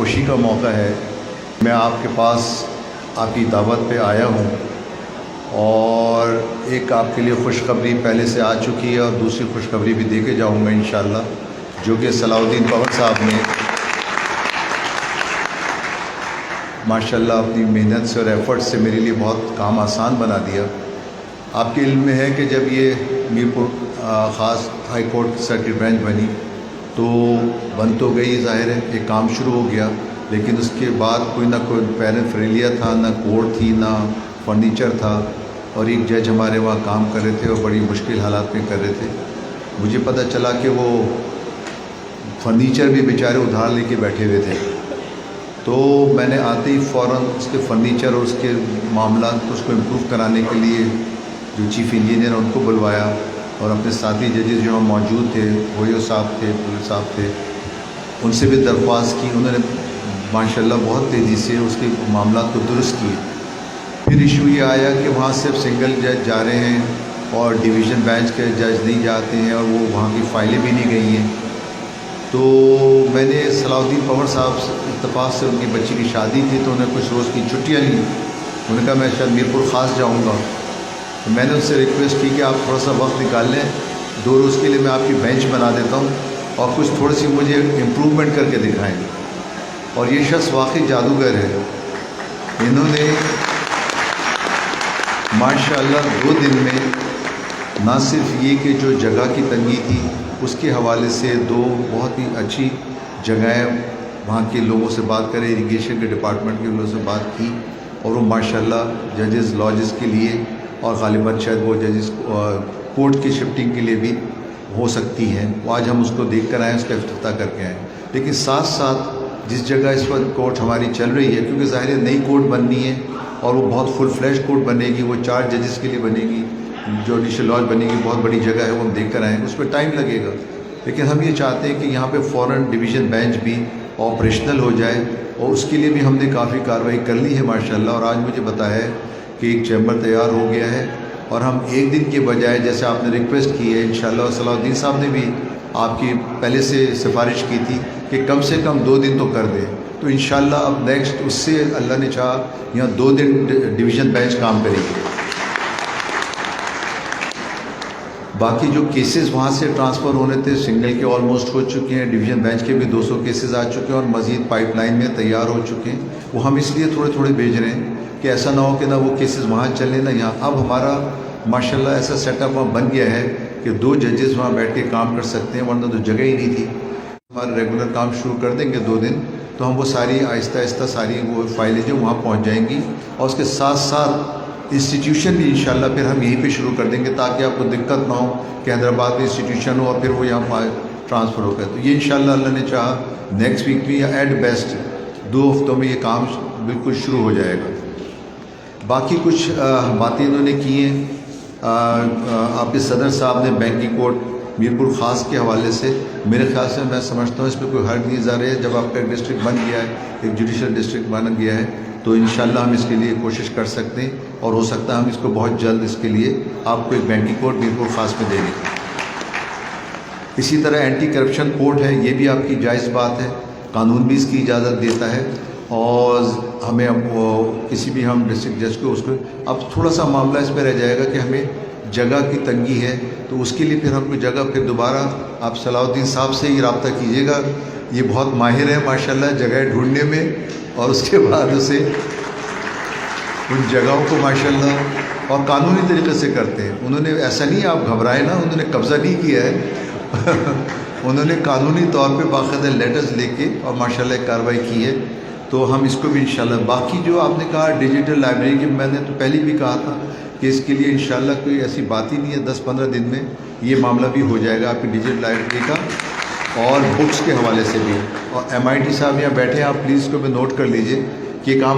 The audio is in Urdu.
خوشی کا موقع ہے، میں آپ کے پاس آپ کی دعوت پہ آیا ہوں اور ایک آپ کے لیے خوشخبری پہلے سے آ چکی ہے اور دوسری خوشخبری بھی دے کے جاؤں گا انشاءاللہ، جو کہ صلاح الدین پور صاحب نے ماشاءاللہ اپنی محنت سے اور ایفرٹ سے میرے لیے بہت کام آسان بنا دیا۔ آپ کے علم میں ہے کہ جب یہ میرپور خاص ہائی کورٹ سرکٹ بینچ بنی تو بن تو گئی، ظاہر ہے ایک کام شروع ہو گیا، لیکن اس کے بعد کوئی نہ کوئی پیرافیرنیلیا تھا، نہ کورٹ تھی، نہ فرنیچر تھا، اور ایک جج ہمارے وہاں کام کر رہے تھے اور بڑی مشکل حالات میں کر رہے تھے۔ مجھے پتہ چلا کہ وہ فرنیچر بھی بیچارے ادھار لے کے بیٹھے ہوئے تھے، تو میں نے آتے ہی فوراً اس کے فرنیچر اور اس کے معاملات کو اس کو امپروو کرانے کے لیے جو چیف انجینئر ان کو بلوایا، اور اپنے ساتھی ججز جو موجود تھے، ہوئیو صاحب تھے، پولیس صاحب تھے، ان سے بھی درخواست کی۔ انہوں نے ماشاءاللہ بہت تیزی سے اس کے معاملات کو درست کیے۔ پھر ایشو یہ آیا کہ وہاں صرف سنگل جج جا رہے ہیں اور ڈویژن بینچ کے جج نہیں جاتے ہیں، اور وہ وہاں کی فائلیں بھی نہیں گئی ہیں۔ تو میں نے صلاح الدین پور صاحب سے اتفاق سے، ان کی بچی کی شادی تھی تو انہیں کچھ روز کی چھٹیاں لیں، انہوں نے کہا میں شاید میرپور خاص جاؤں گا، تو میں نے ان سے ریکویسٹ کی کہ آپ تھوڑا سا وقت نکال لیں، 2 روز کے لیے میں آپ کی بینچ بنا دیتا ہوں اور کچھ تھوڑی سی مجھے امپروومنٹ کر کے دکھائیں۔ اور یہ شخص واقعی جادوگر ہے، انہوں نے ماشاءاللہ 2 دن میں نہ صرف یہ کہ جو جگہ کی تنگی تھی اس کے حوالے سے 2 بہت ہی اچھی جگہیں وہاں کے لوگوں سے بات کرے، اریگیشن کے ڈپارٹمنٹ کے لوگوں سے بات کی، اور وہ ماشاءاللہ ججز لاجز کے لیے، اور غالباً شاید وہ ججز کورٹ کی شفٹنگ کے لیے بھی ہو سکتی ہیں۔ وہ آج ہم اس کو دیکھ کر آئیں، اس کا افتتاح کر کے آئیں۔ لیکن ساتھ ساتھ جس جگہ اس وقت کورٹ ہماری چل رہی ہے، کیونکہ ظاہر ہے نئی کورٹ بننی ہے اور وہ بہت فل فلیش کورٹ بنے گی، وہ 4 ججز کے لیے بنے گی، جوڈیشل لاج بنے گی، بہت بڑی جگہ ہے، وہ ہم دیکھ کر آئیں، اس پہ ٹائم لگے گا۔ لیکن ہم یہ چاہتے ہیں کہ یہاں پہ فوراً ڈویژن بینچ بھی آپریشنل ہو جائے، اور اس کے لیے بھی ہم نے کافی کارروائی کر لی ہے ماشاءاللہ، اور آج مجھے بتایا ہے کہ ایک چیمبر تیار ہو گیا ہے، اور ہم 1 دن کے بجائے جیسے آپ نے ریکویسٹ کی ہے انشاءاللہ، صلاح الدین صاحب نے بھی آپ کی پہلے سے سفارش کی تھی کہ کم سے کم 2 دن تو کر دیں، تو انشاءاللہ اب نیکسٹ اس سے اللہ نے چاہا یہاں 2 دن ڈویژن بینچ کام کرے گی۔ باقی جو کیسز وہاں سے ٹرانسفر ہونے تھے سنگل کے آلموسٹ ہو چکے ہیں، ڈویژن بینچ کے بھی 200 کیسز آ چکے ہیں، اور مزید پائپ لائن میں تیار ہو چکے ہیں۔ وہ ہم اس لیے تھوڑے تھوڑے بھیج رہے ہیں کہ ایسا نہ ہو کہ نہ وہ کیسز وہاں چلیں نہ یہاں۔ اب ہمارا ماشاءاللہ ایسا سیٹ اپ وہاں بن گیا ہے کہ 2 ججز وہاں بیٹھ کے کام کر سکتے ہیں، ورنہ تو جگہ ہی نہیں تھی۔ ہمارا ریگولر کام شروع کر دیں گے 2 دن، تو ہم وہ ساری آہستہ آہستہ ساری وہ فائلیں جو وہاں پہنچ جائیں گی، اور اس کے ساتھ ساتھ انسٹیٹیوشن بھی انشاءاللہ پھر ہم یہیں پہ شروع کر دیں گے، تاکہ آپ کو دقت نہ ہو کہ حیدرآباد میں انسٹیٹیوشن ہو اور پھر وہ یہاں ٹرانسفر ہو گئے۔ تو یہ انشاءاللہ اللہ نے چاہا نیکسٹ ویک میں یا ایٹ بیسٹ 2 ہفتوں میں یہ کام بالکل شروع ہو جائے گا۔ باقی کچھ باتیں انہوں نے کی ہیں، آپ کے صدر صاحب نے بینکنگ کورٹ میرپور خاص کے حوالے سے، میرے خیال سے میں سمجھتا ہوں اس پہ کوئی حرج نہیں ظاہر ہے، جب آپ کا ایک ڈسٹرکٹ بن گیا ہے، ایک جوڈیشل ڈسٹرکٹ بن گیا ہے، تو انشاءاللہ ہم اس کے لیے کوشش کر سکتے ہیں، اور ہو سکتا ہے ہم اس کو بہت جلد اس کے لیے آپ کو ایک بینکنگ کورٹ میرپور خاص میں دے دیں۔ اسی طرح اینٹی کرپشن کورٹ ہے، یہ بھی آپ کی جائز بات ہے، قانون بھی اس کی اجازت دیتا ہے، اور ہمیں کسی بھی ہم ڈسٹرکٹ جج کو اس کو اب تھوڑا سا معاملہ اس میں رہ جائے گا کہ ہمیں جگہ کی تنگی ہے، تو اس کے لیے پھر ہم کو جگہ پھر دوبارہ آپ صلاح الدین صاحب سے ہی رابطہ کیجیے گا، یہ بہت ماہر ہے ماشاءاللہ جگہ ڈھونڈنے میں، اور اس کے بعد اسے ان جگہوں کو ماشاءاللہ اور قانونی طریقے سے کرتے ہیں۔ انہوں نے ایسا نہیں، آپ گھبرائے نا، انہوں نے قبضہ نہیں کیا ہے انہوں نے قانونی طور پہ باقاعدہ لیٹرز لے کے اور ماشاءاللہ ایک کارروائی کی ہے، تو ہم اس کو بھی انشاءاللہ۔ باقی جو آپ نے کہا ڈیجیٹل لائبریری کی، میں نے تو پہلے بھی کہا تھا کہ اس کے لیے انشاءاللہ کوئی ایسی بات ہی نہیں ہے، 10-15 دن میں یہ معاملہ بھی ہو جائے گا آپ کی ڈیجیٹل لائبریری کا، اور بکس کے حوالے سے بھی۔ اور MIT صاحب یہاں بیٹھے ہیں، آپ پلیز اس کو بھی نوٹ کر لیجئے کہ کام